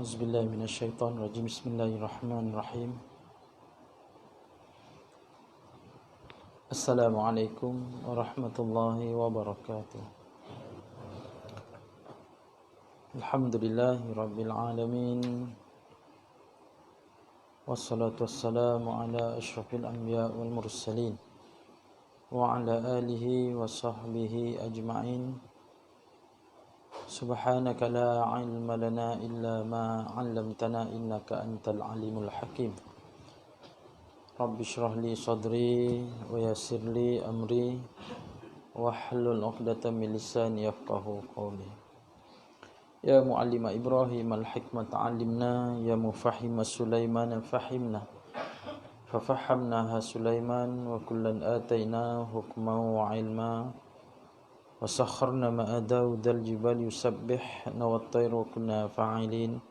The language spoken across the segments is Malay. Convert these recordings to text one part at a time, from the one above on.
Auzubillahi minasyaitonirrajim. Bismillahirrahmanirrahim. Assalamualaikum warahmatullahi wabarakatuh. Alhamdulillahi rabbil alamin. Wassalatu wassalamu ala asyrafil anbiya wal mursalin wa ala alihi wa sahbihi ajma'in. Subhanaka la ilma lana illa ma 'allamtana innaka antal alimul hakim. Rabbi shrah li sadri wa yassir li amri wahlul 'uqdatam min lisani yafqahu qawli. Ya muallima Ibrahim al-hikmata 'allimna, ya mufahhima Sulaiman fahimna. Fafahamnaha Sulaiman wa kullan atayna hukman wa 'ilma. Wa sakharna ma'a Daud al-jibal yusabbihna wat-tayr wa kunna fa'ilin.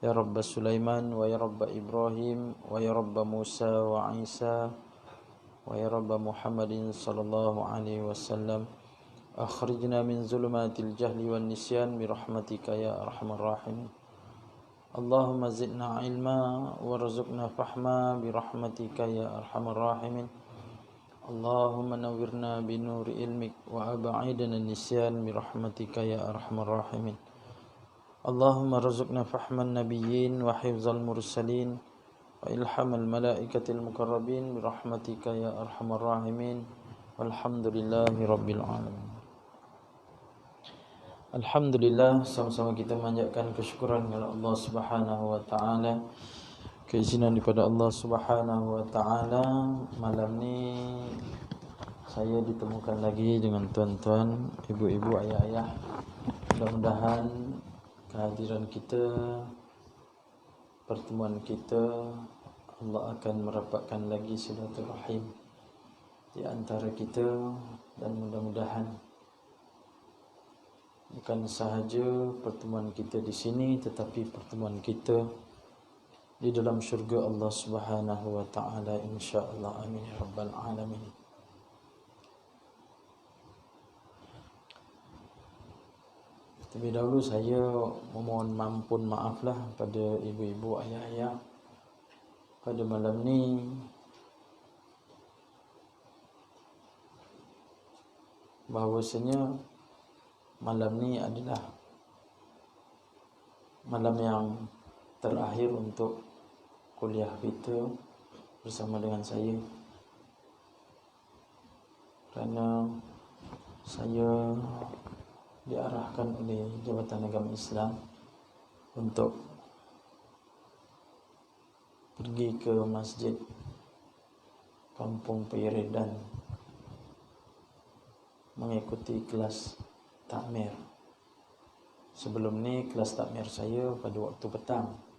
Ya Rabb Sulaiman wa ya Rabb Ibrahim wa ya Rabb Musa wa Isa wa ya Rabb Muhammadin sallallahu alaihi wasallam, akhrijna min zulumatil jahli wan nisyan bi rahmatika ya arhamar rahimin. Allahumma zidna ilma warzuqna fahma bi rahmatika ya arhamar rahimin. Allahumma nawwirna bi nuri ilmik wa ab'idna nisyan bi rahmatika ya arhamar rahimin. Allahumma rzuqna fahman nabiyyin wa hifzal mursalin wa ilhamal malaikatil muqarrabin bi rahmatika ya arhamar rahimin. Walhamdulillahi rabbil alamin. Alhamdulillah, sama-sama kita manjatkan kesyukuran kepada Allah Subhanahu wa taala. Keizinan daripada Allah Subhanahu wa taala, malam ni saya ditemukan lagi dengan tuan-tuan, ibu-ibu, ayah-ayah. Mudah-mudahan kehadiran kita, pertemuan kita, Allah akan merapatkan lagi silaturahim di antara kita, dan mudah-mudahan bukan sahaja pertemuan kita di sini, tetapi pertemuan kita di dalam syurga Allah Subhanahu wa taala, insya-Allah. Amin ya rabbal alamin. Terlebih dahulu saya memohon ampun, maaflah pada ibu-ibu, ayah-ayah pada malam ni bahawasanya malam ni adalah malam yang terakhir untuk kuliah kita bersama dengan saya, kerana saya diarahkan oleh Jabatan Agama Islam untuk pergi ke masjid Kampung Peredan mengikuti kelas takmir. Sebelum ni kelas takmir saya pada waktu petang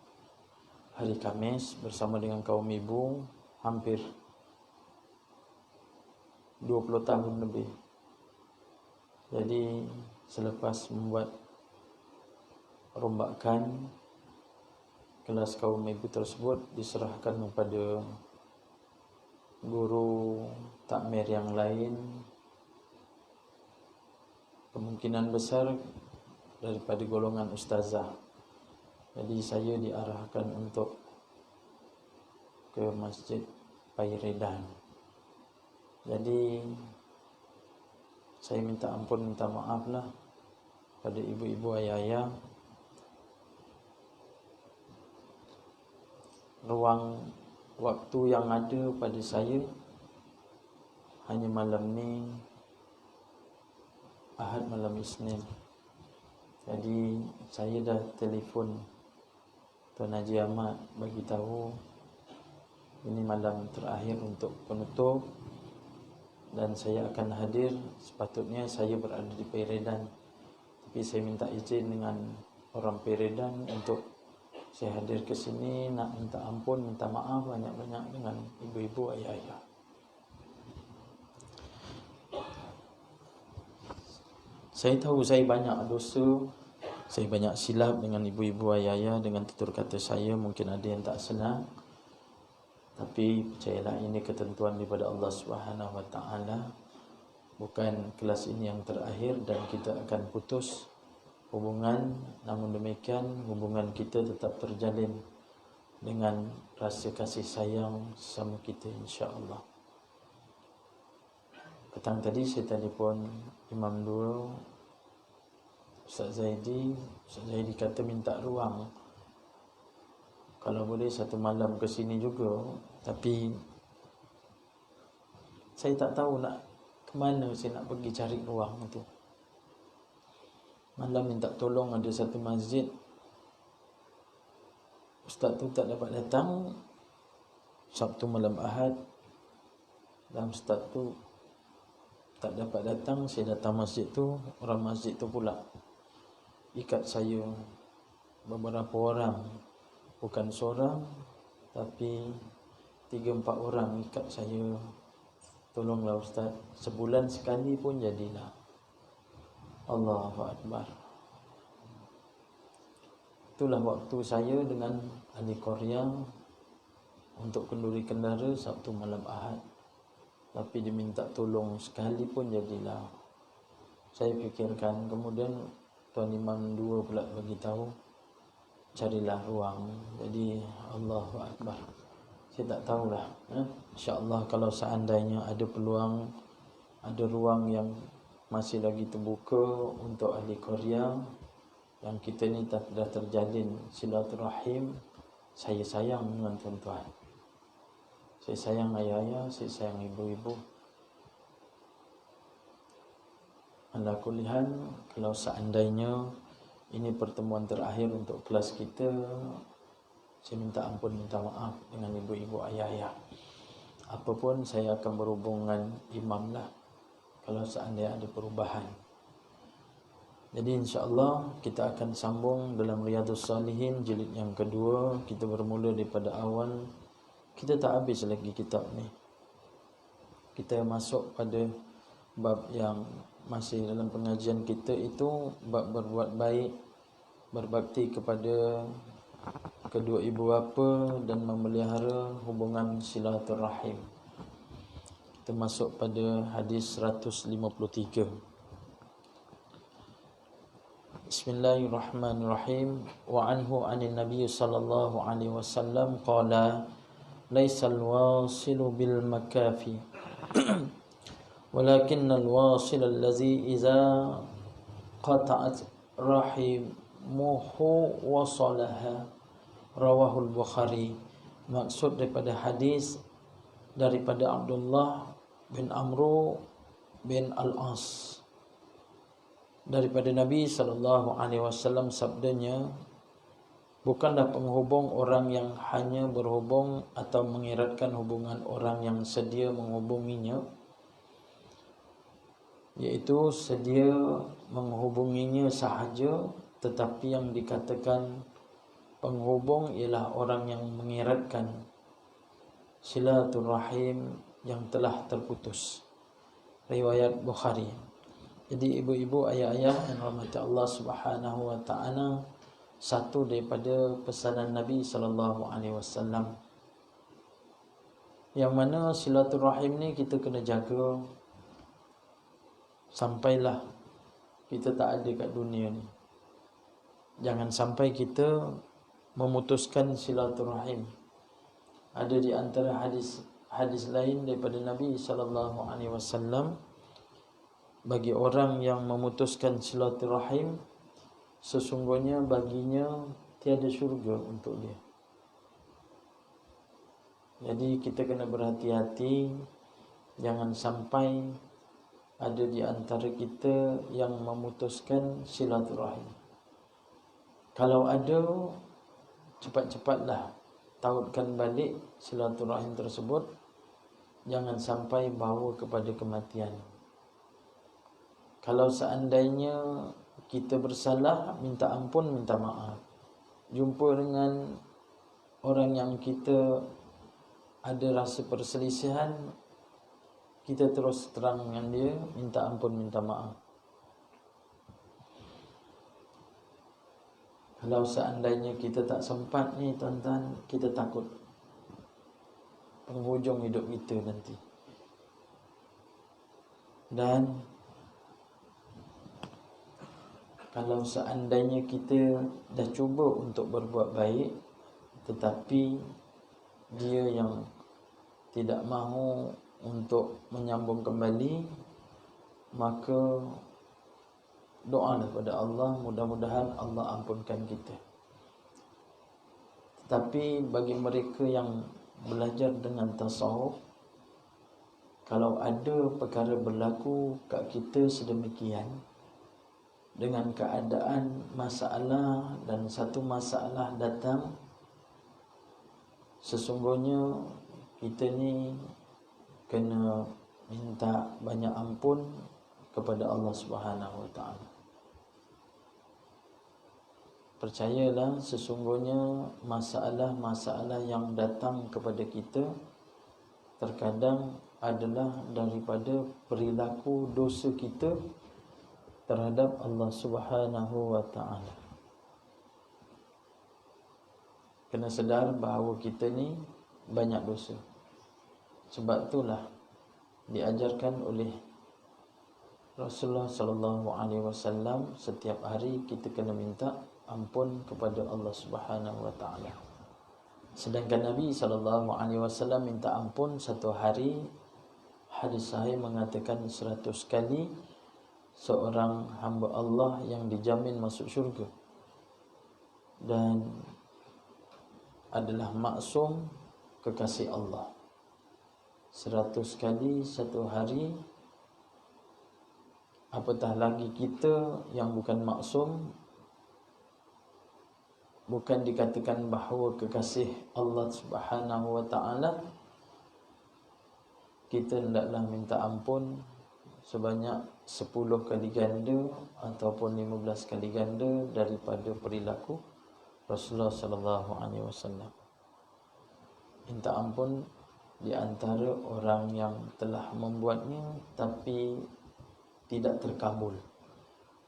hari Khamis bersama dengan kaum ibu hampir 20 tahun lebih. Jadi selepas membuat rombakan, kelas kaum ibu tersebut diserahkan kepada guru takmir yang lain, kemungkinan besar daripada golongan ustazah. Jadi saya diarahkan untuk ke Masjid Peredan. Jadi saya minta ampun, minta maaf lah pada ibu-ibu, ayah-ayah. Ruang waktu yang ada pada saya hanya malam ni, Ahad malam Isnin. Jadi saya dah telefon Tuan Haji Ahmad bagi tahu ini malam terakhir untuk penutup dan saya akan hadir. Sepatutnya saya berada di Peredan, tapi saya minta izin dengan orang Peredan untuk saya hadir ke sini. Nak minta ampun, minta maaf banyak-banyak dengan ibu-ibu, ayah-ayah. Saya tahu saya banyak dosa, saya banyak silap dengan ibu-ibu, ayah-ayah, dengan tutur kata saya. Mungkin ada yang tak senang, tapi percayalah ini ketentuan daripada Allah Subhanahu wa taala. Bukan kelas ini yang terakhir dan kita akan putus hubungan. Namun demikian hubungan kita tetap terjalin dengan rasa kasih sayang sama kita, insya-Allah. Petang tadi saya telefon Imam dua, Ustaz Zaidi kata minta ruang, kalau boleh satu malam ke sini juga. Tapi saya tak tahu nak ke mana saya nak pergi cari ruang tu. Malam minta tolong, ada satu masjid, ustaz tu tak dapat datang Sabtu malam Ahad, dan ustaz tu tak dapat datang. Saya datang masjid tu, orang masjid tu pula ikat saya beberapa orang, bukan seorang tapi 3-4 orang ikat saya. Tolonglah ustaz, sebulan sekali pun jadilah. Allahu Akbar. Itulah waktu saya dengan ahli Korea untuk kenduri kendara Sabtu malam Ahad. Tapi diminta tolong sekali pun jadilah. Saya fikirkan, kemudian Tuan Imam dua pula bagi tahu, carilah ruang. Jadi Allahu Akbar. Saya tak tahulah. InsyaAllah kalau seandainya ada peluang, ada ruang yang masih lagi terbuka untuk ahli Korea, yang kita ni dah terjalin silaturahim. Saya sayang dengan tuan-tuan, saya sayang ayah-ayah, saya sayang ibu-ibu. Ala kulli hal, kalau seandainya ini pertemuan terakhir untuk kelas kita, saya minta ampun, minta maaf dengan ibu-ibu, ayah-ayah. Apapun saya akan berhubungan imam lah kalau seandainya ada perubahan. Jadi insya-Allah kita akan sambung dalam Riyadhus Salihin jilid yang kedua. Kita bermula daripada awal. Kita tak habis lagi kitab ni. Kita masuk pada bab yang masih dalam pengajian kita, itu bab berbuat baik, berbakti kepada kedua ibu bapa dan memelihara hubungan silaturahim. Kita masuk pada hadis 153. Bismillahirrahmanirrahim. Wa anhu 'anil nabiy sallallahu alaihi wasallam qala laisal wasilu bil makafi walakinnal wasil allazi idza qata'at rahimuhu wasalaha. Rawahul Bukhari. Maksud daripada hadis daripada Abdullah bin Amru bin Al-As, daripada Nabi SAW, sabdanya, bukanlah penghubung orang yang hanya berhubung atau mengeratkan hubungan orang yang sedia menghubunginya, iaitu sedia menghubunginya sahaja, tetapi yang dikatakan penghubung ialah orang yang mengeratkan silaturahim yang telah terputus. Riwayat Bukhari. Jadi ibu-ibu, ayah-ayah yang rahmati Allah Subhanahu wa taala, satu daripada pesanan Nabi sallallahu alaihi wasallam, yang mana silaturahim ni kita kena jaga sampailah kita tak ada kat dunia ni. Jangan sampai kita memutuskan silaturahim. Ada di antara hadis lain daripada Nabi sallallahu alaihi wasallam, bagi orang yang memutuskan silaturahim, sesungguhnya baginya tiada syurga untuk dia. Jadi kita kena berhati-hati, jangan sampai ada di antara kita yang memutuskan silaturahim. Kalau ada, cepat-cepatlah tautkan balik silaturahim tersebut, jangan sampai bawa kepada kematian. Kalau seandainya kita bersalah, minta ampun, minta maaf. Jumpa dengan orang yang kita ada rasa perselisihan, kita terus terang dengan dia, minta ampun, minta maaf. Kalau seandainya kita tak sempat ni tuan-tuan, kita takut penghujung hidup kita nanti. Dan kalau seandainya kita dah cuba untuk berbuat baik, tetapi dia yang tidak mahu untuk menyambung kembali, maka doalah kepada Allah, mudah-mudahan Allah ampunkan kita. Tetapi bagi mereka yang belajar dengan tasawuf, kalau ada perkara berlaku kat kita sedemikian, dengan keadaan masalah dan satu masalah datang, sesungguhnya kita ni kena minta banyak ampun kepada Allah Subhanahu Wa Taala. Percayalah, sesungguhnya masalah-masalah yang datang kepada kita terkadang adalah daripada perilaku dosa kita terhadap Allah Subhanahu Wa Taala. Kena sedar bahawa kita ni banyak dosa. Sebab itulah diajarkan oleh Rasulullah sallallahu alaihi wasallam, setiap hari kita kena minta ampun kepada Allah Subhanahu Wa Taala. Sedangkan Nabi sallallahu alaihi wasallam minta ampun satu hari, hadis sahih mengatakan 100 kali seorang hamba Allah yang dijamin masuk syurga dan adalah maksum kekasih Allah. 100 kali satu hari, apatah lagi kita yang bukan maksum, bukan dikatakan bahawa kekasih Allah Subhanahu Wa Taala, kita hendaklah minta ampun sebanyak 10 kali ganda ataupun 15 kali ganda daripada perilaku Rasulullah sallallahu alaihi wasallam. Minta ampun di antara orang yang telah membuatnya tapi tidak terkabul.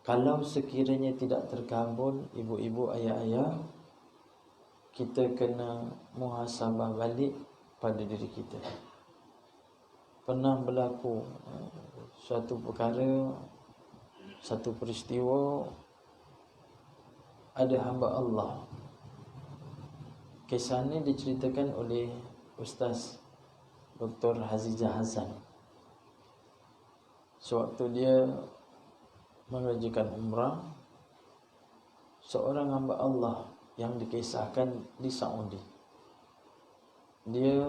Kalau sekiranya tidak terkabul, ibu-ibu, ayah-ayah, kita kena muhasabah balik pada diri kita. Pernah berlaku suatu perkara, satu peristiwa, ada hamba Allah. Kisah ini diceritakan oleh Ustaz Dr. Hazizah Hasan. Sewaktu dia mengerjakan umrah, seorang hamba Allah yang dikisahkan di Saudi, dia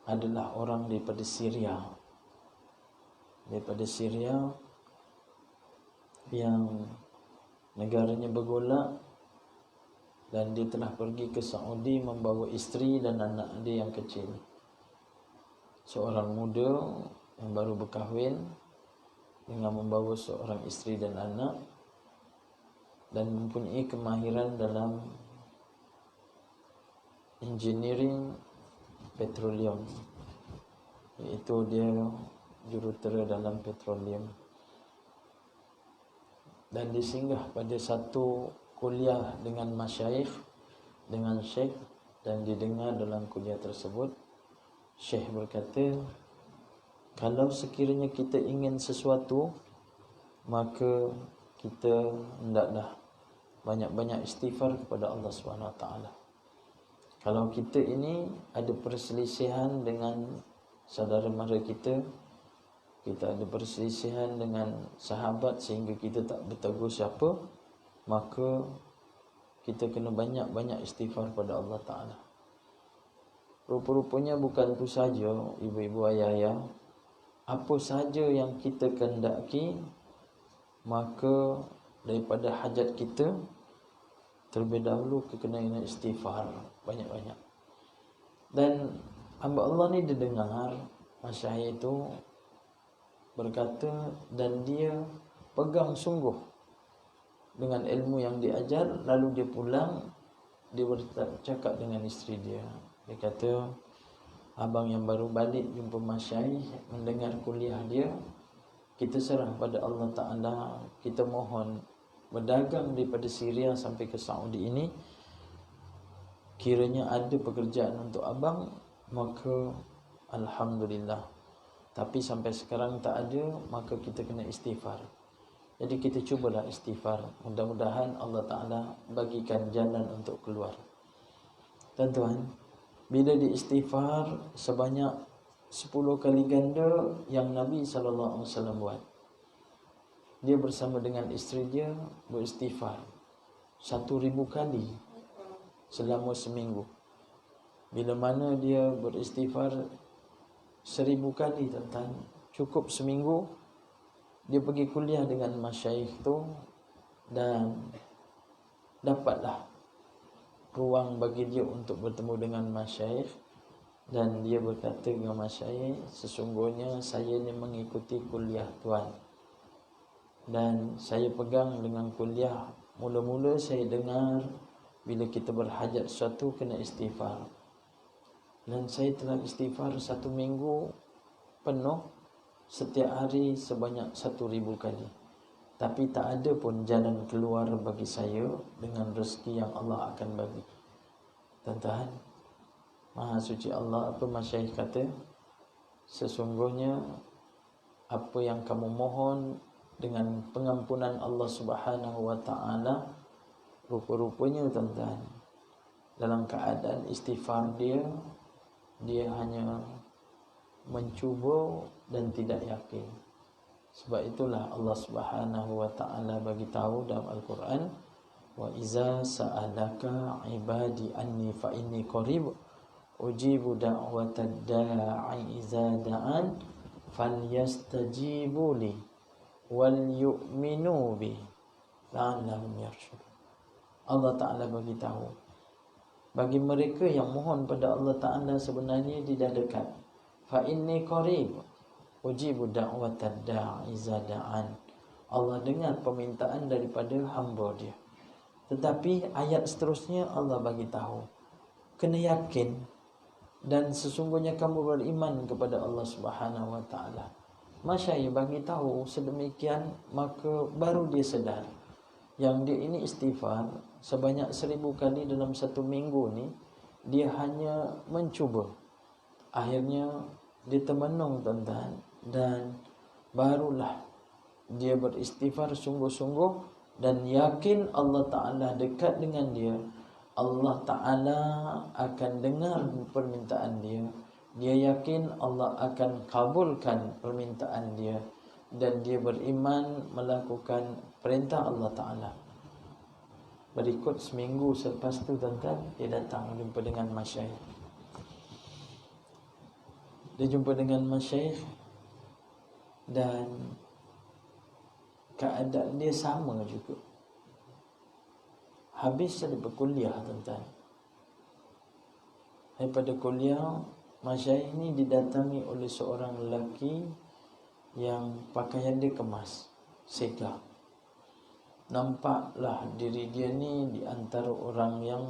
adalah orang daripada Syria. Daripada Syria yang negaranya bergolak, dan dia telah pergi ke Saudi membawa isteri dan anak dia yang kecil. Seorang muda yang baru berkahwin dengan membawa seorang isteri dan anak, dan mempunyai kemahiran dalam engineering petroleum, iaitu dia jurutera dalam petroleum. Dan disinggah pada satu kuliah dengan masyayikh, dengan syekh, dan didengar dalam kuliah tersebut syekh berkata, kalau sekiranya kita ingin sesuatu, maka kita hendaklah banyak-banyak istighfar kepada Allah SWT. Kalau kita ini ada perselisihan dengan saudara mara kita, kita ada perselisihan dengan sahabat sehingga kita tak bertegur siapa, maka kita kena banyak-banyak istighfar pada Allah Ta'ala. Rupa-rupanya bukan itu saja, ibu-ibu, ayah-ayah, apa saja yang kita kehendaki, maka daripada hajat kita, terlebih dahulu kena istighfar banyak-banyak. Dan hamba Allah ni dia dengar masyayikh itu berkata, dan dia pegang sungguh dengan ilmu yang diajar. Lalu dia pulang, dia bercakap dengan isteri dia. Dia kata, abang yang baru balik jumpa masyayikh, mendengar kuliah dia, kita serah pada Allah Ta'ala, kita mohon berdagang daripada Syria sampai ke Saudi ini, kiranya ada pekerjaan untuk abang, maka Alhamdulillah. Tapi sampai sekarang tak ada, maka kita kena istighfar. Jadi kita cubalah istighfar. Mudah-mudahan Allah Ta'ala bagikan jalan untuk keluar. Tuan-tuan, bila diistighfar sebanyak 10 kali ganda yang Nabi SAW buat. Dia bersama dengan isteri dia beristighfar 1,000 kali selama seminggu. Bila mana dia beristighfar 1,000 kali, tuan-tuan, cukup seminggu, dia pergi kuliah dengan masyayikh tu dan dapatlah ruang bagi dia untuk bertemu dengan masyayikh. Dan dia berkata dengan masyayikh, sesungguhnya saya ni mengikuti kuliah tuan, dan saya pegang dengan kuliah. Mula-mula saya dengar bila kita berhajat sesuatu kena istighfar, dan saya telah istighfar 1 minggu penuh, setiap hari sebanyak 1,000 kali. Tapi tak ada pun jalan keluar bagi saya dengan rezeki yang Allah akan bagi. Tuan-tuan, Maha Suci Allah, apa masyayikh kata? Sesungguhnya apa yang kamu mohon dengan pengampunan Allah Subhanahu wa Ta'ala, rupa-rupanya tuan-tuan, dalam keadaan istighfar dia hanya mencuba dan tidak yakin. Sebab itulah Allah Subhanahu wa Ta'ala bagi tahu dalam Al-Quran, wa iza sa'alaka ibadi anni fa inni qarib ujibu da'watad da'i iza da'an falyastajibu li wal yu'minu bi la'allahum yarshudun. Allah Ta'ala bagi tahu bagi mereka yang mohon pada Allah Ta'ala, sebenarnya dia dah dekat. Fa inni qarib ujibu da'watad da'i iza da'an. Allah dengar permintaan daripada hamba dia. Tetapi ayat seterusnya Allah bagi tahu, kena yakin dan sesungguhnya kamu beriman kepada Allah Subhanahu wa Ta'ala. Masyayikh bagi tahu sedemikian, maka baru dia sedar yang dia ini istighfar sebanyak 1,000 kali dalam 1 minggu ni, dia hanya mencuba. Akhirnya dia termenung, tuan-tuan, dan barulah dia beristighfar sungguh-sungguh dan yakin Allah Ta'ala dekat dengan dia. Allah Ta'ala akan dengar permintaan dia. Dia yakin Allah akan kabulkan permintaan dia, dan dia beriman melakukan perintah Allah Ta'ala. Berikut seminggu selepas tu, tuan-tuan, dia datang jumpa dengan masyayikh. Dia jumpa dengan masyayikh dan keadaan dia sama juga. Habis daripada kuliah, tuan-tuan. Daripada kuliah, masyayikh ni didatangi oleh seorang lelaki yang pakaian dia kemas, segah. Nampaklah diri dia ni di antara orang yang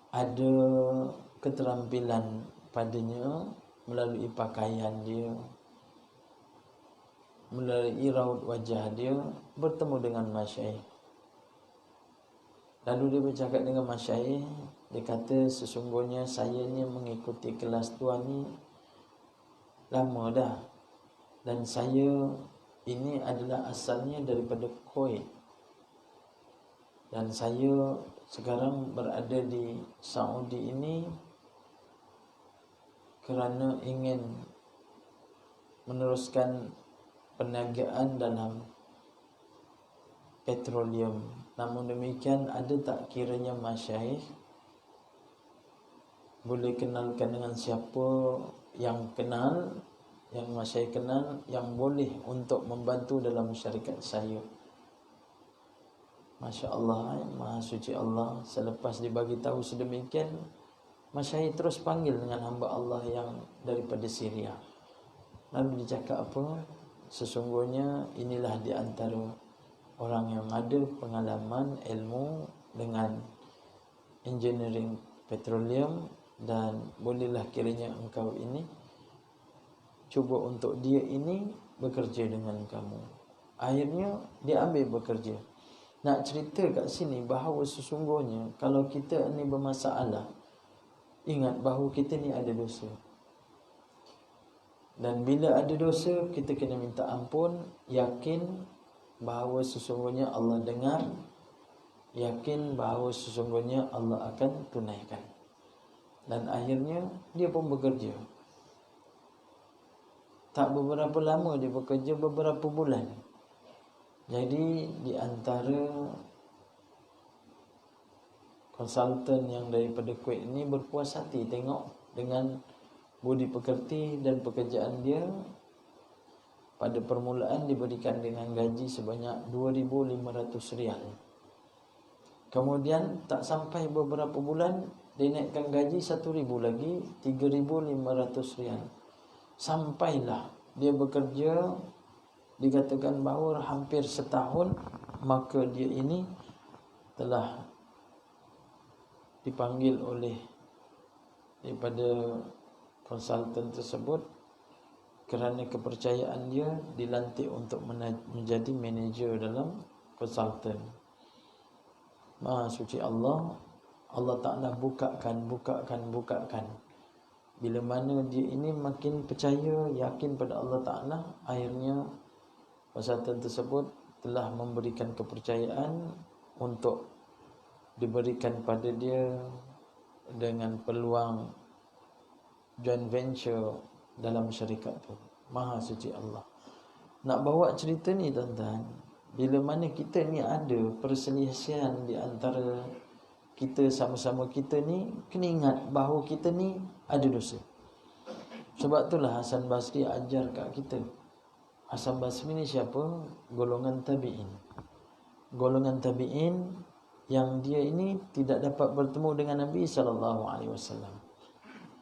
ada keterampilan padanya melalui pakaian dia, melalui raut wajah dia, bertemu dengan masyayikh. Lalu dia bercakap dengan masyayikh. Dia kata, sesungguhnya saya ni mengikuti kelas tuan ni lama dah, dan saya ini adalah asalnya daripada Kuwait, dan saya sekarang berada di Saudi ini kerana ingin meneruskan perniagaan dalam petroleum. Namun demikian, ada tak kiranya masyayikh boleh kenalkan dengan siapa yang kenal, yang masyayikh kenal, yang boleh untuk membantu dalam syarikat saya. Masya Allah, Maha Suci Allah. Selepas dibagi tahu sedemikian, masyayikh terus panggil dengan hamba Allah yang daripada Syria. Lalu dia cakap apa? Sesungguhnya inilah di antara orang yang ada pengalaman ilmu dengan engineering petroleum, dan bolehlah kiranya engkau ini cuba untuk dia ini bekerja dengan kamu. Akhirnya dia ambil bekerja. Nak cerita kat sini bahawa sesungguhnya kalau kita ni bermasalah, ingat bahawa kita ni ada dosa. Dan bila ada dosa, kita kena minta ampun, yakin bahawa sesungguhnya Allah dengar, yakin bahawa sesungguhnya Allah akan tunaikan. Dan akhirnya dia pun bekerja. Tak beberapa lama dia bekerja, beberapa bulan. Jadi di antara konsultan yang daripada Kuwait ini berpuas hati tengok dengan budi pekerti dan pekerjaan dia. Pada permulaan diberikan dengan gaji sebanyak 2,500 rial. Kemudian tak sampai beberapa bulan dinaikkan gaji 1,000 lagi, 3,500 rial. Sampailah dia bekerja, dikatakan bahawa hampir setahun, maka dia ini telah dipanggil oleh daripada konsultan tersebut kerana kepercayaan dia, dilantik untuk menjadi manager dalam konsultan. Maha suci Allah, Allah Ta'ala bukakan. Bila mana dia ini makin percaya, yakin pada Allah Ta'ala, akhirnya konsultan tersebut telah memberikan kepercayaan untuk diberikan pada dia dengan peluang joint venture dalam syarikat tu. Maha suci Allah. Nak bawa cerita ni tuan-tuan, bila mana kita ni ada perselisihan di antara kita, sama-sama kita ni, kena ingat bahawa kita ni ada dosa. Sebab itulah Hasan Basri ajar kat kita. Hasan Basri ni siapa? Golongan tabi'in. Golongan tabi'in yang dia ini tidak dapat bertemu dengan Nabi SAW.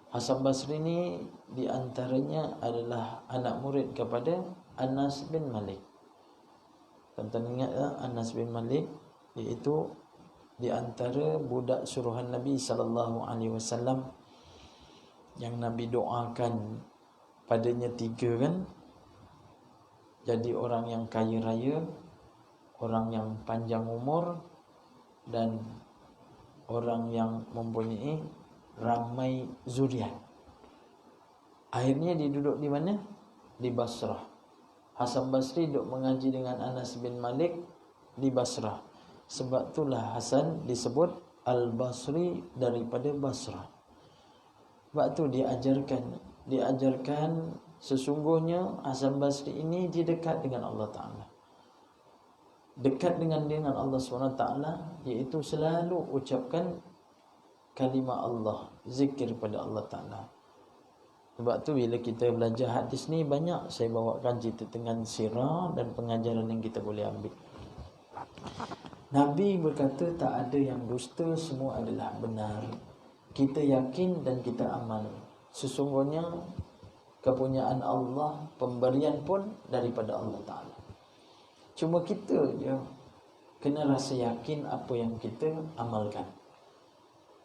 Hasan Basri ni di antaranya adalah anak murid kepada Anas bin Malik. Tuan-tuan ingat tak Anas bin Malik, iaitu di antara budak suruhan Nabi SAW yang Nabi doakan padanya 3 kan. Jadi orang yang kaya raya, orang yang panjang umur, dan orang yang mempunyai ramai zuriat. Akhirnya dia duduk di mana? Di Basrah. Hasan Basri duduk mengaji dengan Anas bin Malik di Basrah. Sebab itulah Hasan disebut Al-Basri, daripada Basrah. Sebab tu diajarkan sesungguhnya Hasan Basri ini dia dekat dengan Allah Ta'ala. Dekat dengan Allah SWT, iaitu selalu ucapkan kalimah Allah, zikir pada Allah Ta'ala. Sebab tu bila kita belajar hadis ni, banyak saya bawakan cerita dengan sirah dan pengajaran yang kita boleh ambil. Nabi berkata tak ada yang dusta, semua adalah benar. Kita yakin dan kita amal. Sesungguhnya kepunyaan Allah, pemberian pun daripada Allah Ta'ala. Cuma kita je kena rasa yakin apa yang kita amalkan.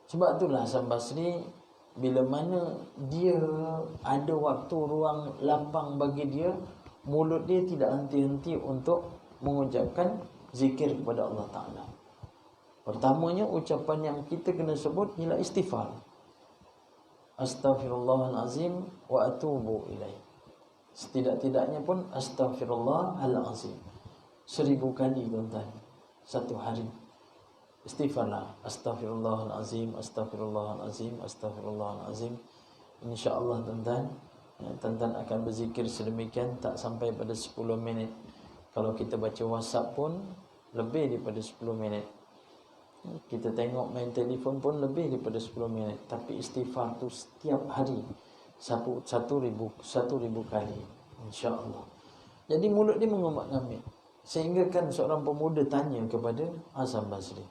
Sebab itulah Hasan Basri, bila mana dia ada waktu ruang lapang bagi dia, mulut dia tidak henti-henti untuk mengucapkan zikir kepada Allah Ta'ala. Pertamanya ucapan yang kita kena sebut ialah istighfar. Astaghfirullahalazim wa atubu ilaih. Setidak-tidaknya pun astaghfirullahalazim 1000 kali tuan-tuan satu hari. Istighfarlah, astaghfirullahalazim, astaghfirullahalazim, astaghfirullahalazim. InsyaAllah tuan-tuan, tuan-tuan akan berzikir sedemikian tak sampai pada 10 minit. Kalau kita baca WhatsApp pun lebih daripada 10 minit. Kita tengok main telefon pun lebih daripada 10 minit. Tapi istighfar tu setiap hari 1,000 kali, insyaAllah. Jadi mulut dia mengomak-ngamik. Sehingga kan seorang pemuda tanya kepada Hasan Basri,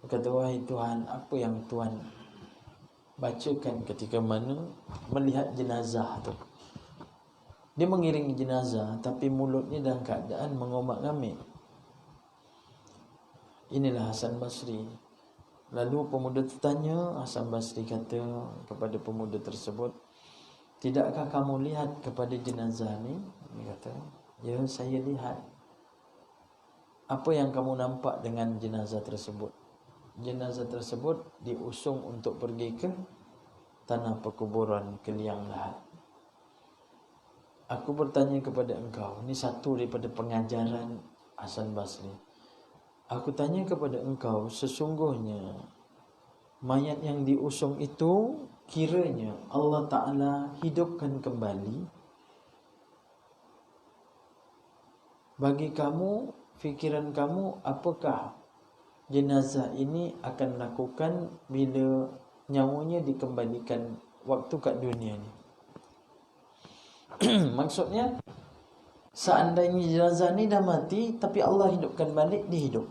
kata, wahai Tuhan, apa yang Tuhan bacakan ketika mana melihat jenazah tu? Dia mengiringi jenazah, tapi mulutnya dalam keadaan mengomak-ngamik. Inilah Hasan Basri. Lalu pemuda itu tanya, Hasan Basri kata kepada pemuda tersebut, tidakkah kamu lihat kepada jenazah ni? Dia kata, ya, saya lihat. Apa yang kamu nampak dengan jenazah tersebut? Jenazah tersebut diusung untuk pergi ke tanah perkuburan ke Liang Lahat. Aku bertanya kepada engkau. Ini satu daripada pengajaran Hasan Basri. Aku tanya kepada engkau, sesungguhnya mayat yang diusung itu kiranya Allah Ta'ala hidupkan kembali, bagi kamu, fikiran kamu, apakah jenazah ini akan lakukan bila nyawanya dikembalikan waktu kat dunia ni? Maksudnya, seandainya jenazah ni dah mati tapi Allah hidupkan balik, dia hidup.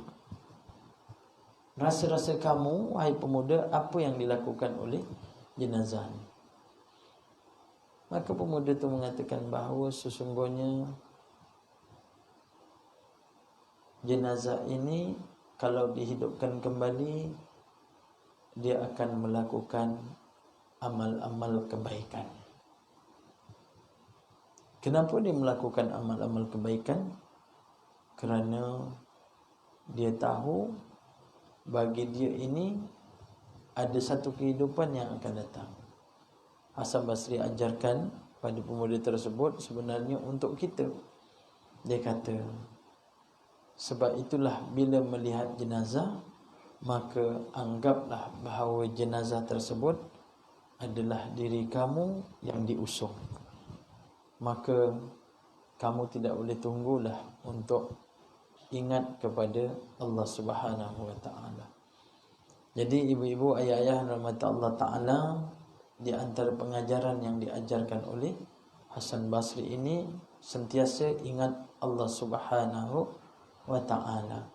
Rasa-rasa kamu, wahai pemuda, apa yang dilakukan oleh jenazah ni? Maka pemuda itu mengatakan bahawa sesungguhnya jenazah ini kalau dihidupkan kembali, dia akan melakukan amal-amal kebaikan. Kenapa dia melakukan amal-amal kebaikan? Kerana dia tahu bagi dia ini ada satu kehidupan yang akan datang. Hasan Basri ajarkan pada pemuda tersebut sebenarnya untuk kita. Dia kata, sebab itulah bila melihat jenazah, maka anggaplah bahawa jenazah tersebut adalah diri kamu yang diusung. Maka kamu tidak boleh tunggulah untuk ingat kepada Allah Subhanahu wa taala. Jadi ibu-ibu, ayah-ayah rahmat Allah Taala, di antara pengajaran yang diajarkan oleh Hasan Basri ini, sentiasa ingat Allah Subhanahu wa taala.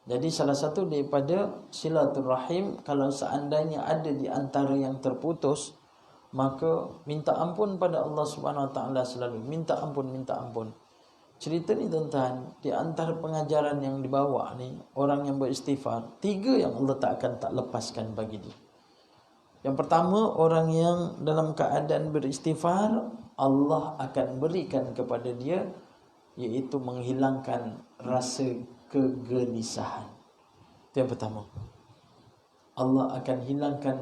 Jadi salah satu daripada silaturahim, kalau seandainya ada di antara yang terputus, maka minta ampun pada Allah Subhanahu wa taala selalu. Minta ampun. Cerita ni tuan-tuan, di antara pengajaran yang dibawa ni, orang yang beristighfar, 3 yang Allah tak lepaskan bagi dia. Yang pertama, orang yang dalam keadaan beristighfar, Allah akan berikan kepada dia, iaitu menghilangkan rasa kegelisahan. Itu yang pertama. Allah akan hilangkan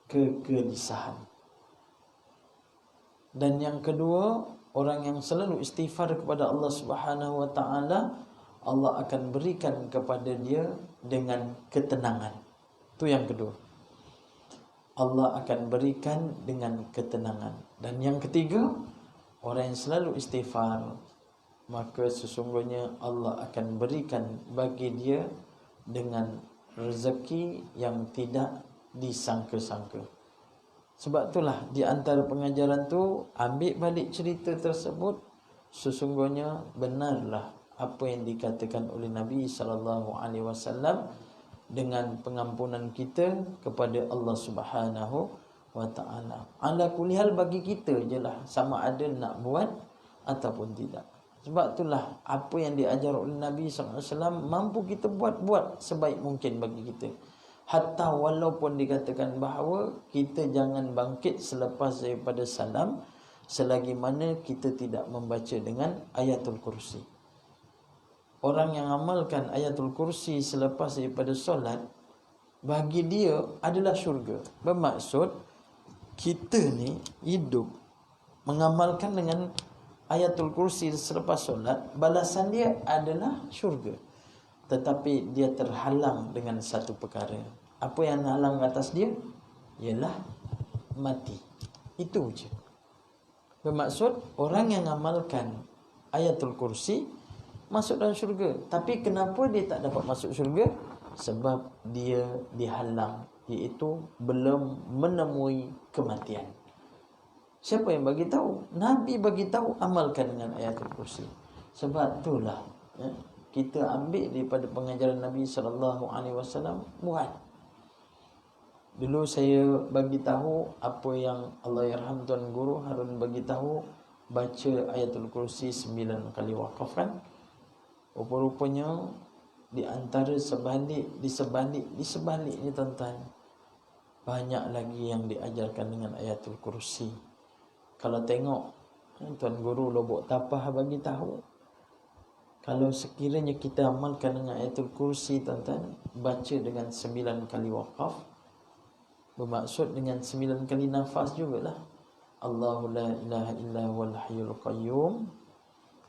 kegelisahan. Dan yang kedua, orang yang selalu istighfar kepada Allah Subhanahu wa taala, Allah akan berikan kepada dia dengan ketenangan. Itu yang kedua. Allah akan berikan dengan ketenangan. Dan yang ketiga, orang yang selalu istighfar, maka sesungguhnya Allah akan berikan bagi dia dengan rezeki yang tidak disangka-sangka. Sebab itulah di antara pengajaran tu, ambil balik cerita tersebut, sesungguhnya benarlah apa yang dikatakan oleh Nabi SAW dengan pengampunan kita kepada Allah Subhanahu wa taala. Ala kulli hal, bagi kita jelah sama ada nak buat ataupun tidak. Sebab itulah apa yang diajar oleh Nabi SAW mampu kita buat sebaik mungkin bagi kita. Hatta walaupun dikatakan bahawa kita jangan bangkit selepas daripada salam selagi mana kita tidak membaca dengan ayatul kursi. Orang yang amalkan ayatul kursi selepas daripada solat, bagi dia adalah syurga. Bermaksud kita ni hidup mengamalkan dengan ayatul kursi selepas solat, balasan dia adalah syurga. Tetapi dia terhalang dengan satu perkara. Apa yang halang atas dia? Ialah mati. Itu je. Bermaksud orang yang amalkan ayatul kursi masuk dalam syurga. Tapi kenapa dia tak dapat masuk syurga? Sebab dia dihalang, iaitu belum menemui kematian. Siapa yang bagi tahu? Nabi bagi tahu amalkan dengan ayatul kursi. Sebab itulah kita ambil daripada pengajaran Nabi SAW, buat. Dulu saya bagi tahu apa yang Allahyarham Tuan Guru Harun bagi tahu, baca ayatul kursi 9 kali wakaf kan. Rupa-rupanya di antara di sebaliknya tuan-tuan, banyak lagi yang diajarkan dengan ayatul kursi. Kalau tengok Tuan Guru Lobok Tapah bagi tahu, kalau sekiranya kita amalkan dengan ayatul kursi tuan-tuan, baca dengan 9 kali wakaf, bermaksud dengan 9 kali nafas jugalah. Allahu la ilaha illa huwal hayyul qayyum.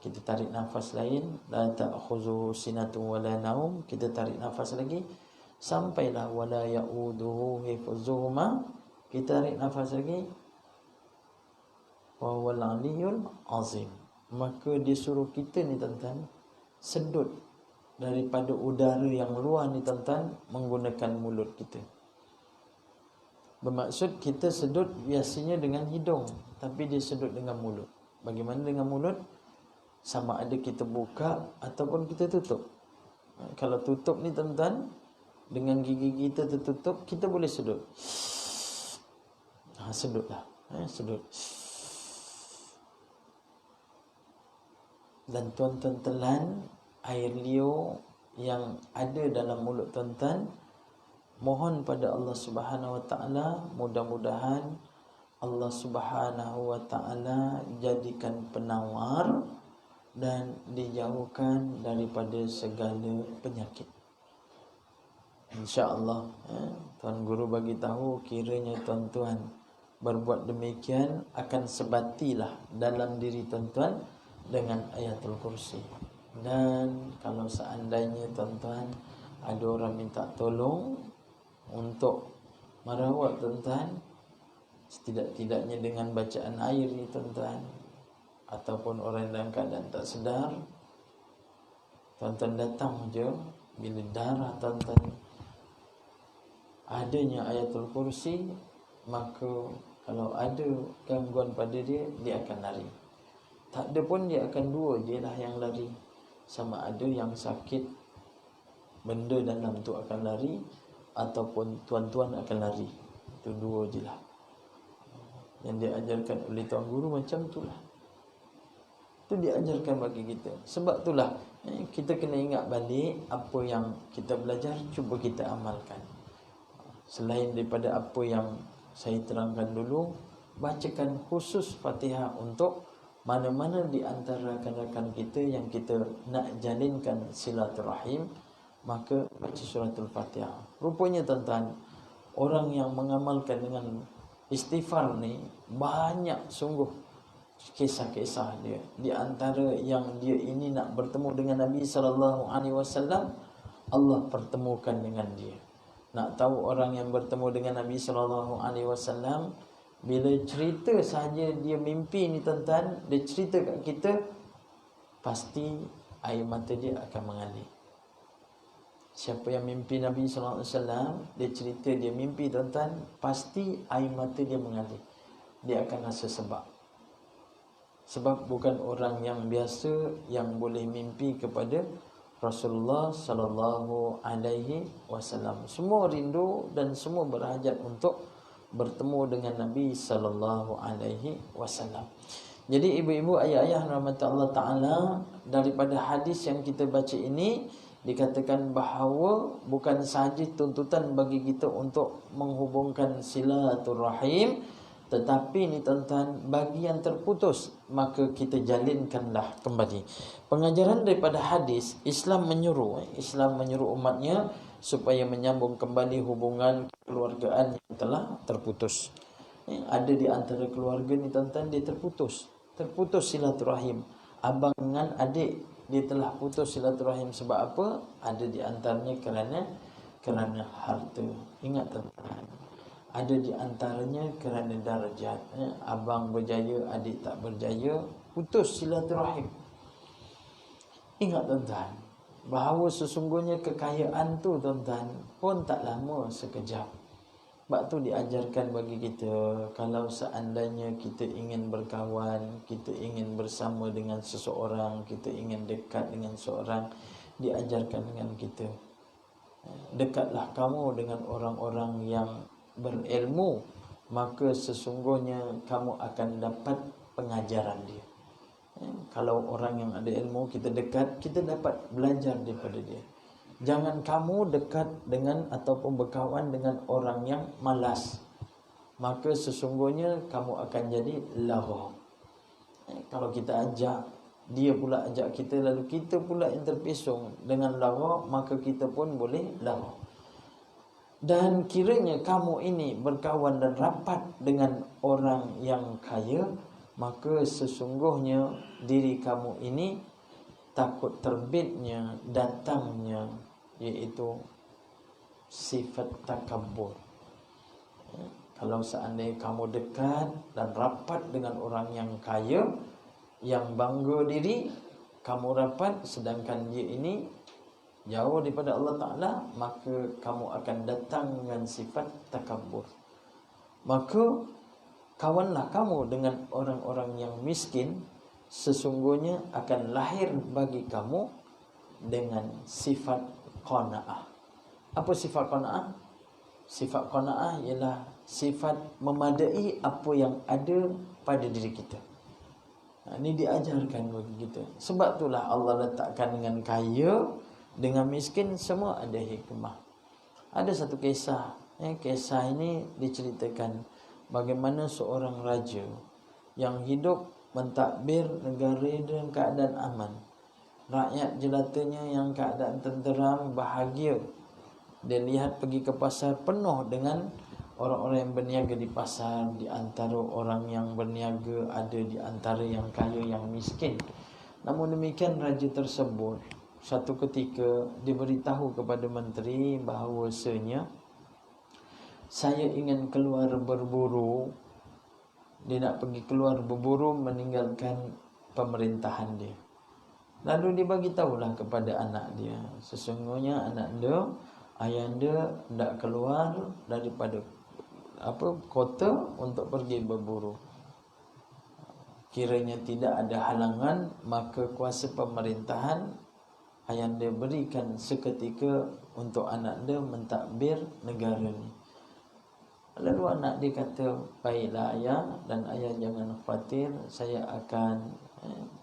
Kita tarik nafas lain, la ta'khuzuhu sinatun wala naum. Kita tarik nafas lagi sampailah wala ya'uduhu hifzuhuma. Kita tarik nafas lagi, wa huwal aliyyul azim. Maka disuruh kita ni tuan-tuan sedut daripada udara yang luar ni tuan-tuan menggunakan mulut kita. Bermaksud kita sedut biasanya dengan hidung, tapi dia sedut dengan mulut. Bagaimana dengan mulut? Sama ada kita buka ataupun kita tutup. Kalau tutup ni tuan-tuan, dengan gigi kita tertutup, kita boleh sedut. Sedutlah. Sedut. Dan tuan-tuan telan air liur yang ada dalam mulut tuan-tuan. Mohon pada Allah Subhanahu Wa Taala, mudah-mudahan Allah Subhanahu Wa Taala jadikan penawar dan dijauhkan daripada segala penyakit. InsyaAllah. Tuan Guru bagi tahu, kiranya tuan-tuan berbuat demikian akan sebatilah dalam diri tuan-tuan dengan ayatul kursi. Dan kalau seandainya tuan-tuan ada orang minta tolong untuk merawat tuan-tuan, setidak-tidaknya dengan bacaan air ni tuan-tuan, ataupun orang dalam keadaan tak sedar, tuan-tuan datang je. Bila darah tuan-tuan adanya ayatul kursi, maka kalau ada gangguan pada dia, dia akan lari. Tak ada pun dia akan dua je lah yang lari. Sama ada yang sakit benda dalam tu akan lari, ataupun tuan-tuan akan lari. Itu dua je lah yang diajarkan oleh Tuan Guru, macam tu lah. Itu diajarkan bagi kita. Sebab itulah kita kena ingat balik apa yang kita belajar, cuba kita amalkan. Selain daripada apa yang saya terangkan dulu, bacakan khusus Fatihah untuk mana-mana di antara rakan-rakan kita yang kita nak jalinkan silaturahim, maka baca suratul Fatihah. Rupanya tuan-tuan, orang yang mengamalkan dengan istighfar ni banyak sungguh kisah-kisah dia. Di antara yang dia ini nak bertemu dengan Nabi SAW, Allah pertemukan dengan dia. Nak tahu orang yang bertemu dengan Nabi SAW, bila cerita saja dia mimpi ni tuan-tuan, dia cerita kat kita, pasti air mata dia akan mengalir. Siapa yang mimpi Nabi SAW, dia cerita dia mimpi tuan-tuan, pasti air mata dia mengalir. Dia akan rasa sebab. Sebab bukan orang yang biasa yang boleh mimpi kepada Rasulullah sallallahu alaihi wasallam. Semua rindu dan semua berhajat untuk bertemu dengan Nabi sallallahu alaihi wasallam. Jadi ibu-ibu, ayah-ayah rahmat Allah Taala, daripada hadis yang kita baca ini dikatakan bahawa bukan sahaja tuntutan bagi kita untuk menghubungkan silaturahim, tetapi ni tuan-tuan, bagi yang terputus, maka kita jalinkanlah kembali. Pengajaran daripada hadis, Islam menyuruh umatnya supaya menyambung kembali hubungan kekeluargaan yang telah terputus. Ada di antara keluarga ni tuan-tuan, dia terputus silaturahim. Abang dengan adik, dia telah putus silaturahim. Sebab apa? Ada di antaranya kerana harta. Ingat tuan-tuan, ada di antaranya kerana darjat. Abang berjaya, adik tak berjaya, putus silaturahim. Ingat tuan-tuan, bahawa sesungguhnya kekayaan tu tuan-tuan pun tak lama sekejap. Sebab tu diajarkan bagi kita, kalau seandainya kita ingin berkawan, kita ingin bersama dengan seseorang, kita ingin dekat dengan seorang, diajarkan dengan kita, dekatlah kamu dengan orang-orang yang berilmu, maka sesungguhnya kamu akan dapat pengajaran dia. Kalau orang yang ada ilmu, kita dekat, kita dapat belajar daripada dia. Jangan kamu dekat dengan ataupun berkawan dengan orang yang malas, maka sesungguhnya kamu akan jadi lara. Kalau kita ajak, dia pula ajak kita, lalu kita pula yang terpesong dengan lara, maka kita pun boleh lara. Dan kiranya kamu ini berkawan dan rapat dengan orang yang kaya, maka sesungguhnya diri kamu ini takut terbitnya, datangnya, iaitu sifat takabur. Kalau seandainya kamu dekat dan rapat dengan orang yang kaya, yang bangga diri, kamu rapat, sedangkan dia ini jauh daripada Allah Ta'ala, maka kamu akan datang dengan sifat takabur. Maka kawanlah kamu dengan orang-orang yang miskin, sesungguhnya akan lahir bagi kamu dengan sifat qanaah. Apa sifat qanaah? Sifat qanaah ialah sifat memadai apa yang ada pada diri kita. Ini diajarkan bagi kita. Sebab itulah Allah letakkan dengan kaya, dengan miskin, semua ada hikmah. Ada satu kisah. Kisah ini diceritakan bagaimana seorang raja yang hidup mentadbir negara dalam keadaan aman. Rakyat jelatanya yang keadaan tenteram, bahagia. Dia lihat pergi ke pasar penuh dengan orang-orang yang berniaga di pasar. Di antara orang yang berniaga ada di antara yang kaya, yang miskin. Namun demikian raja tersebut satu ketika diberitahu kepada menteri bahawasanya saya ingin keluar berburu. Dia nak pergi keluar berburu meninggalkan pemerintahan dia. Lalu dia bagi tahulah kepada anak dia, sesungguhnya anak dia, ayahanda hendak keluar daripada kota untuk pergi berburu. Kiranya tidak ada halangan, maka kuasa pemerintahan ayahanda berikan seketika untuk anak dia mentadbir negara ni. Lalu anak dia kata, baiklah ayah, dan ayah jangan khawatir, saya akan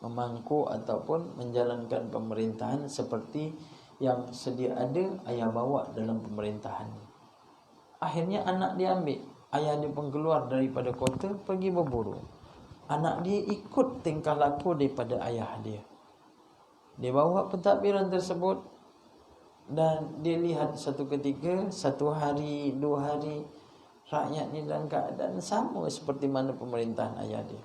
memangku ataupun menjalankan pemerintahan seperti yang sedia ada ayah bawa dalam pemerintahan. Akhirnya anak dia ambil, ayah dia pun keluar daripada kota pergi berburu. Anak dia ikut tingkah laku daripada ayah dia. Dia bawa pentadbiran tersebut, dan dia lihat satu ketika, satu hari, 2 hari, rakyat ni dalam keadaan sama seperti mana pemerintahan ayah dia.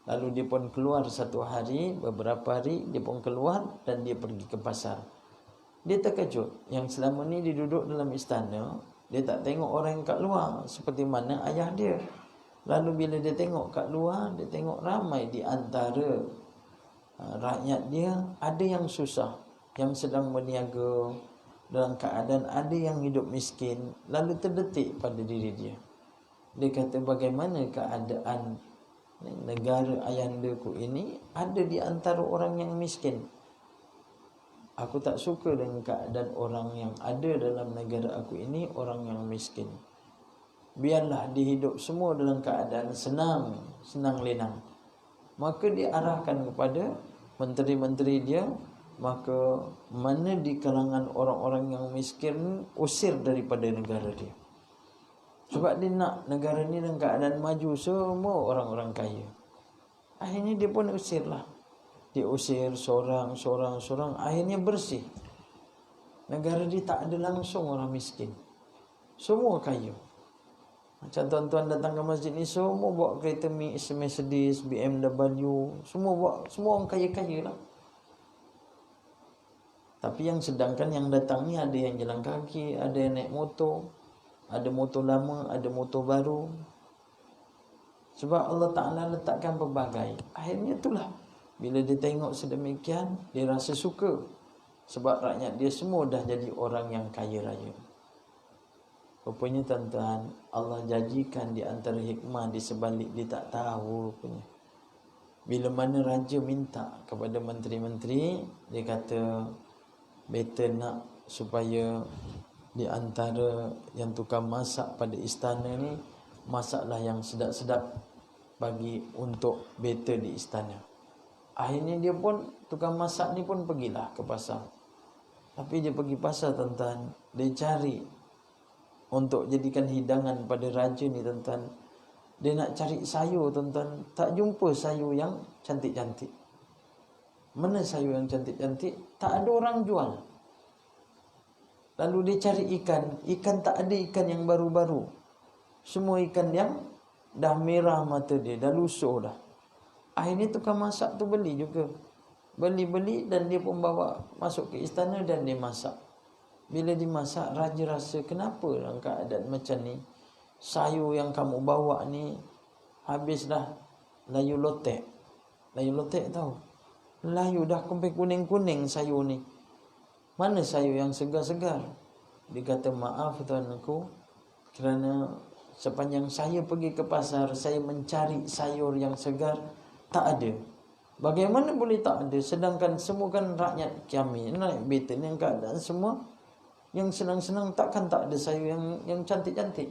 Lalu dia pun keluar satu hari, beberapa hari dia pun keluar dan dia pergi ke pasar. Dia terkejut yang selama ni dia duduk dalam istana, dia tak tengok orang kat luar seperti mana ayah dia. Lalu bila dia tengok kat luar, dia tengok ramai di antara rakyat dia ada yang susah, yang sedang berniaga dalam keadaan ada yang hidup miskin. Lalu terdetik pada diri dia. Dia kata, bagaimana keadaan negara ayahandaku ini ada di antara orang yang miskin. Aku tak suka dengan keadaan orang yang ada dalam negara aku ini, orang yang miskin. Biarlah dia hidup semua dalam keadaan senang lenang. Maka dia arahkan kepada menteri-menteri dia, maka mana di kalangan orang-orang yang miskin usir daripada negara dia. Sebab dia nak negara ni dalam keadaan maju, semua orang-orang kaya. Akhirnya dia pun usirlah. Dia usir seorang. Akhirnya bersih. Negara dia tak ada langsung orang miskin. Semua kaya. Macam tuan-tuan datang ke masjid ni, semua bawa kereta Mercedes, BMW. Semua orang kaya-kaya lah. Tapi yang sedangkan yang datang ni ada yang jalan kaki, ada yang naik motor. Ada motor lama, ada motor baru. Sebab Allah Ta'ala letakkan pelbagai. Akhirnya itulah, bila dia tengok sedemikian, dia rasa suka. Sebab rakyat dia semua dah jadi orang yang kaya raya. Rupanya tuan-tuan, Allah janjikan di antara hikmah di sebalik dia tak tahu rupanya. Bila mana raja minta kepada menteri-menteri, dia kata, better nak supaya di antara yang tukang masak pada istana ni, masaklah yang sedap-sedap bagi untuk better di istana. Akhirnya dia pun, tukang masak ni pun pergilah ke pasar. Tapi dia pergi pasar tuan-tuan, dia cari untuk jadikan hidangan pada raja ni tuan-tuan. Dia nak cari sayur tuan-tuan, tak jumpa sayur yang cantik-cantik. Mana sayur yang cantik-cantik? Tak ada orang jual. Lalu dia cari ikan. Ikan tak ada ikan yang baru-baru. Semua ikan yang dah merah mata dia, dah lusuh dah. Akhirnya tukang masak tu beli juga. Beli dan dia pun bawa masuk ke istana dan dia masak. Bila dimasak, raja rasa kenapa dalam keadaan macam ni? Sayur yang kamu bawa ni habis dah layu lotek. Layu lotek tahu? Layu dah sampai kuning-kuning sayur ni. Mana sayur yang segar-segar? Dia kata, maaf tuanku, kerana sepanjang saya pergi ke pasar, saya mencari sayur yang segar, tak ada. Bagaimana boleh tak ada? Sedangkan semua kan rakyat kami naik betul yang keadaan semua yang senang-senang, takkan tak ada sayur yang cantik-cantik.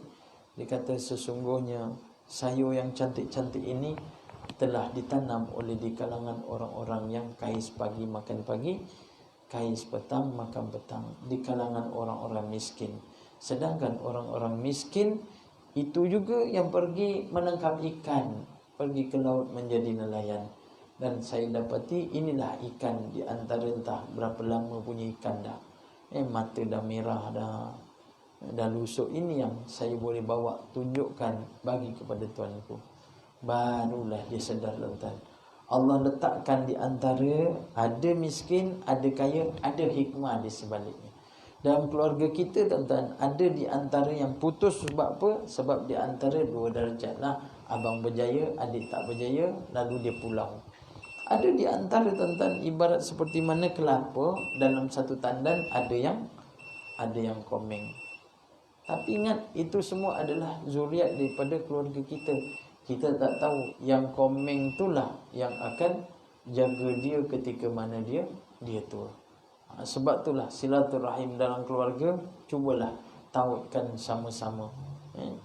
Dia kata, sesungguhnya sayur yang cantik-cantik ini telah ditanam oleh di kalangan orang-orang yang kais pagi makan pagi, kais petang makan petang, di kalangan orang-orang miskin. Sedangkan orang-orang miskin itu juga yang pergi menangkap ikan, pergi ke laut menjadi nelayan. Dan saya dapati inilah ikan di antara entah berapa lama punya ikan dah. Mata dah merah dah lusuk. Ini yang saya boleh bawa tunjukkan bagi kepada tuanku. Barulah dia sedar, tuan-tuan. Allah letakkan di antara ada miskin, ada kaya, ada hikmah di sebaliknya. Dalam keluarga kita, tuan-tuan, ada di antara yang putus sebab apa? Sebab di antara dua darjat lah. Abang berjaya, adik tak berjaya, lalu dia pulang. Ada di antara, tuan-tuan, ibarat seperti mana kelapa dalam satu tandan ada yang komeng. Tapi ingat, itu semua adalah zuriat daripada keluarga kita. Kita tak tahu yang komeng itulah yang akan jaga dia ketika mana dia tua. Sebab itulah silaturahim dalam keluarga, cubalah tautkan sama-sama.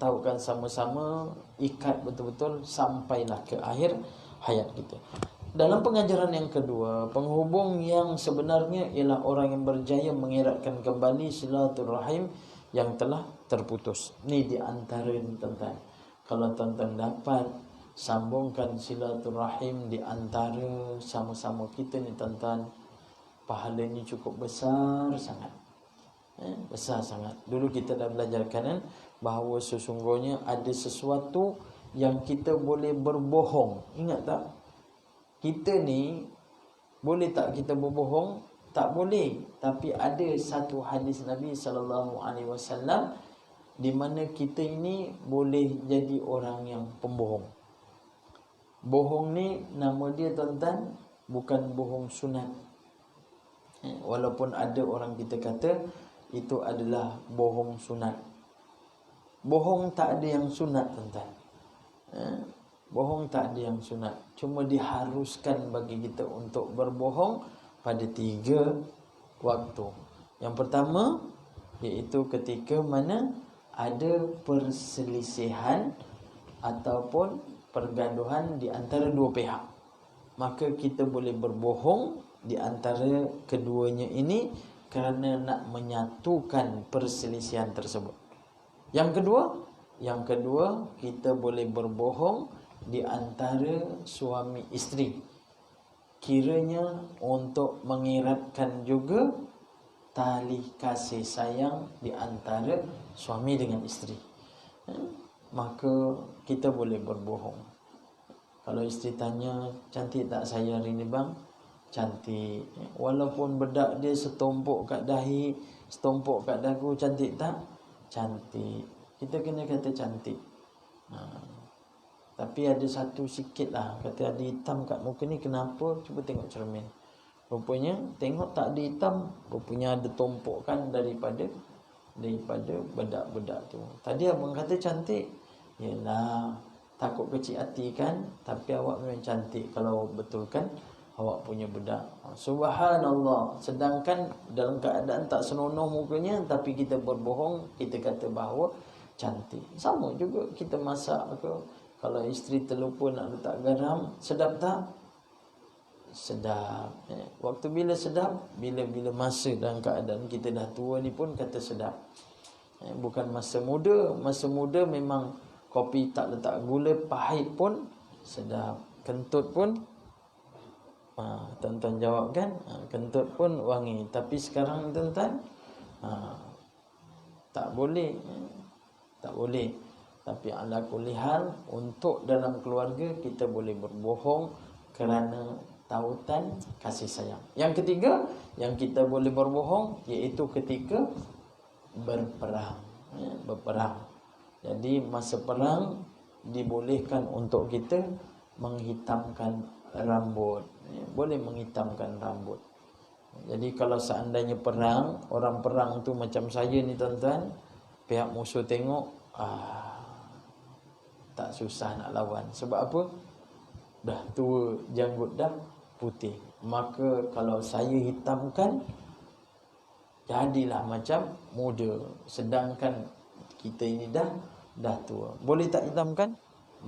Tautkan sama-sama, ikat betul-betul sampailah ke akhir hayat kita. Dalam pengajaran yang kedua, penghubung yang sebenarnya ialah orang yang berjaya mengeratkan kembali silaturahim yang telah terputus. Ni di antara ni, tuan-tuan. Kalau tuan-tuan dapat sambungkan silaturahim di antara sama-sama kita ni, tuan-tuan, pahalanya cukup besar sangat. Besar sangat. Dulu kita dah belajar kan, bahawa sesungguhnya ada sesuatu yang kita boleh berbohong. Ingat tak? Kita ni boleh tak kita berbohong? Tak boleh. Tapi ada satu hadis Nabi SAW di mana kita ini boleh jadi orang yang pembohong. Bohong ni nama dia, tuan-tuan, bukan bohong sunat. Walaupun ada orang kita kata itu adalah bohong sunat. Bohong tak ada yang sunat, tuan-tuan. Bohong tak ada yang sunat. Cuma diharuskan bagi kita untuk berbohong pada 3 waktu. Yang pertama, iaitu ketika mana ada perselisihan ataupun pergaduhan di antara dua pihak. Maka kita boleh berbohong di antara keduanya ini kerana nak menyatukan perselisihan tersebut. Yang kedua, kita boleh berbohong di antara suami isteri, kiranya untuk mengeratkan juga tali kasih sayang di antara suami dengan isteri. Maka kita boleh berbohong. Kalau isteri tanya, cantik tak saya hari ni bang? Cantik. Walaupun bedak dia setumpuk kat dahi, setumpuk kat dagu, cantik tak? Cantik. Kita kena kata cantik. Tapi ada satu sikit lah, kata ada hitam kat muka ni, kenapa? Cuba tengok cermin. Rupanya tengok tak ada hitam, rupanya ada tumpukan daripada bedak-bedak tu. Tadi abang kata cantik. Yalah, takut kecil hati kan? Tapi awak memang cantik kalau betulkan awak punya bedak. Subhanallah. Sedangkan dalam keadaan tak senonoh mukanya, tapi kita berbohong, kita kata bahawa cantik. Sama juga kita masak ke, kalau isteri terlupa nak letak garam, sedap tak? Sedap. Waktu bila sedap? Bila masa dalam keadaan kita dah tua ni pun kata sedap. Bukan masa muda. Masa muda memang kopi tak letak gula, pahit pun sedap. Kentut pun tuan-tuan jawab kan, kentut pun wangi. Tapi sekarang tuan-tuan, Tak boleh. Tak boleh. Tapi ala kulli hal, untuk dalam keluarga kita boleh berbohong kerana tautan kasih sayang. Yang ketiga yang kita boleh berbohong iaitu ketika berperang. Berperang. Jadi masa perang dibolehkan untuk kita menghitamkan rambut. Boleh menghitamkan rambut. Jadi kalau seandainya perang, orang perang tu macam saya ni tuan-tuan, pihak musuh tengok, tak susah nak lawan. Sebab apa? Dah tua, janggut dah putih. Maka kalau saya hitamkan, jadilah macam muda. Sedangkan kita ini dah tua. Boleh tak hitamkan?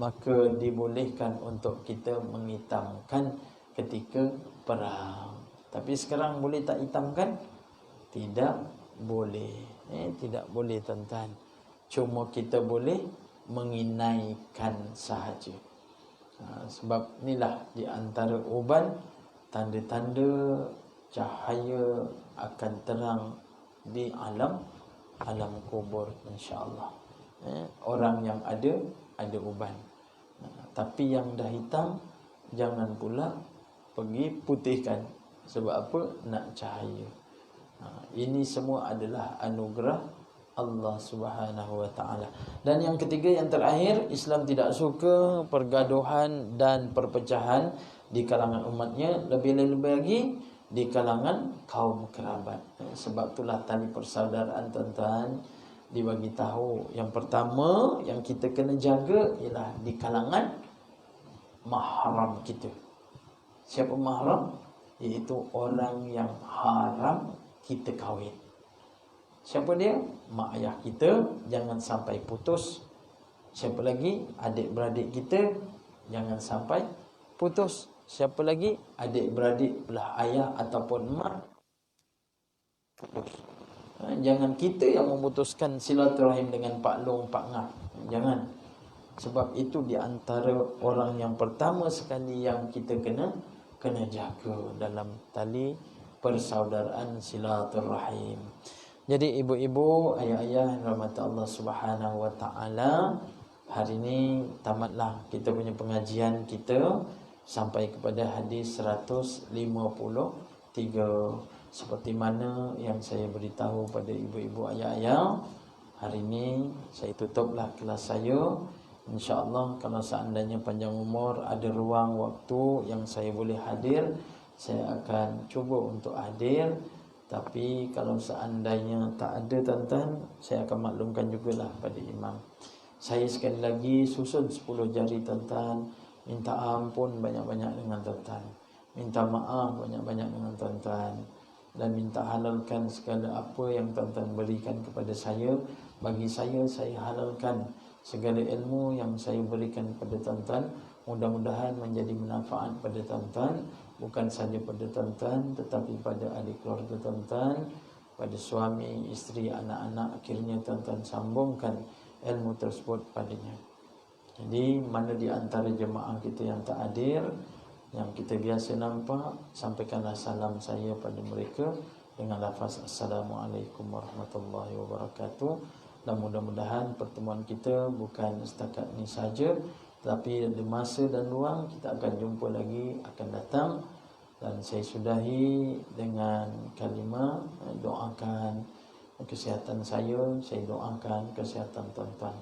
Maka dibolehkan untuk kita menghitamkan ketika perang. Tapi sekarang boleh tak hitamkan? Tidak boleh. Tidak boleh tuan-tuan. Cuma kita boleh menginaikan sahaja. Sebab inilah di antara uban tanda-tanda cahaya akan terang di alam kubur, insya-Allah. Orang yang ada uban. Tapi yang dah hitam jangan pula pergi putihkan. Sebab apa? Nak cahaya. Ini semua adalah anugerah Allah Subhanahu wa taala. Dan yang ketiga, yang terakhir, Islam tidak suka pergaduhan dan perpecahan di kalangan umatnya, lebih-lebih lagi di kalangan kaum kerabat. Sebab itulah tali persaudaraan tuan-tuan dibagi tahu. Yang pertama yang kita kena jaga ialah di kalangan mahram kita. Siapa mahram? Iaitu orang yang haram kita kahwin. Siapa dia? Mak ayah kita, jangan sampai putus. Siapa lagi? Adik-beradik kita, jangan sampai putus. Siapa lagi? Adik-beradik belah ayah ataupun mak, putus. Jangan kita yang memutuskan silaturahim dengan Pak Long, Pak Ngah. Jangan. Sebab itu di antara orang yang pertama sekali yang kita kena jaga dalam tali persaudaraan silaturahim. Jadi ibu-ibu, ayah-ayah rahmat Allah Subhanahu wa taala, hari ini tamatlah kita punya pengajian kita sampai kepada hadis 153. Seperti mana yang saya beritahu pada ibu-ibu, ayah-ayah, hari ini saya tutuplah kelas saya. InsyaAllah kalau seandainya panjang umur, ada ruang waktu yang saya boleh hadir, saya akan cuba untuk hadir. Tapi kalau seandainya tak ada tuan-tuan, saya akan maklumkan jugalah pada imam. Saya sekali lagi susun 10 jari tuan-tuan, minta ampun banyak-banyak dengan tuan-tuan, minta maaf banyak-banyak dengan tuan-tuan, dan minta halalkan segala apa yang tuan-tuan berikan kepada saya. Bagi saya halalkan segala ilmu yang saya berikan kepada tuan-tuan. Mudah-mudahan menjadi manfaat pada tuan-tuan, bukan saja pada tuan-tuan tetapi pada adik keluarga tuan-tuan, pada suami, isteri, anak-anak. Akhirnya tuan-tuan sambungkan ilmu tersebut padanya. Jadi mana di antara jemaah kita yang tak hadir, yang kita biasa nampak, sampaikanlah salam saya pada mereka dengan lafaz Assalamualaikum warahmatullahi wabarakatuh. Dan mudah-mudahan pertemuan kita bukan setakat ini saja, tapi ada masa dan ruang kita akan jumpa lagi, akan datang. Dan saya sudahi dengan kalimah doakan kesihatan saya doakan kesihatan tuan-tuan.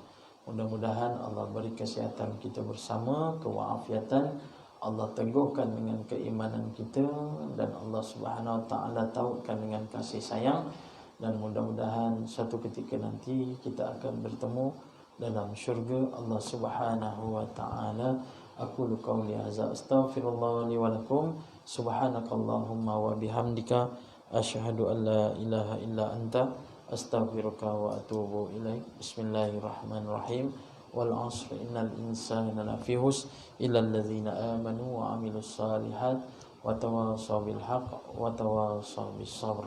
Mudah-mudahan Allah beri kesihatan kita bersama, kewaafiatan, Allah teguhkan dengan keimanan kita, dan Allah Subhanahu wa taala tautkan dengan kasih sayang. Dan mudah-mudahan suatu ketika nanti kita akan bertemu dalam syurga Allah Subhanahu wa taala. Aqulu qouli hadza astaghfirullah li wa lakum. Subhanakallahumma wa bihamdika asyhadu an la ilaha illa anta astaghfiruka wa atubu ilaik. Bismillahirrahmanirrahim. Wal 'asri innal insana lafi khusr illa alladzina amanu wa 'amilus shalihat wa tawassaw bil haqq wa tawassaw bis sabr.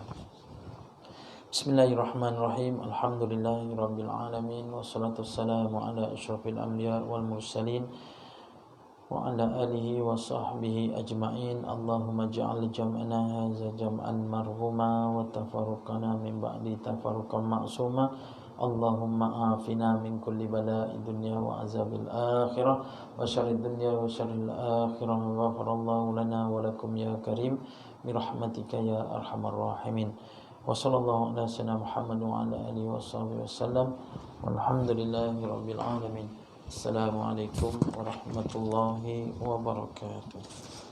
Bismillahirrahmanirrahim. Alhamdulillahirabbil alamin, wassalatu wassalamu ala asyrafil anbiya wal mursalin wa ala alihi wa sahbihi ajma'in. Allahumma ja'al jam'ana hadza jam'an marhuma wa tafarruqana min ba'di tafarruqan ma'suma. Allahumma afina min kulli bala'i dunya wa azabil akhirah wa syarrid dunya wa syarril akhirah wa ghafarallahu lana wa lakum ya karim birahmatika ya arhamar rahimin. Wa sallallahu ala sayyidina Muhammad wa ala alihi wa sahbihi wasallam. Walhamdulillahi rabbil alamin. Assalamualaikum warahmatullahi wabarakatuh.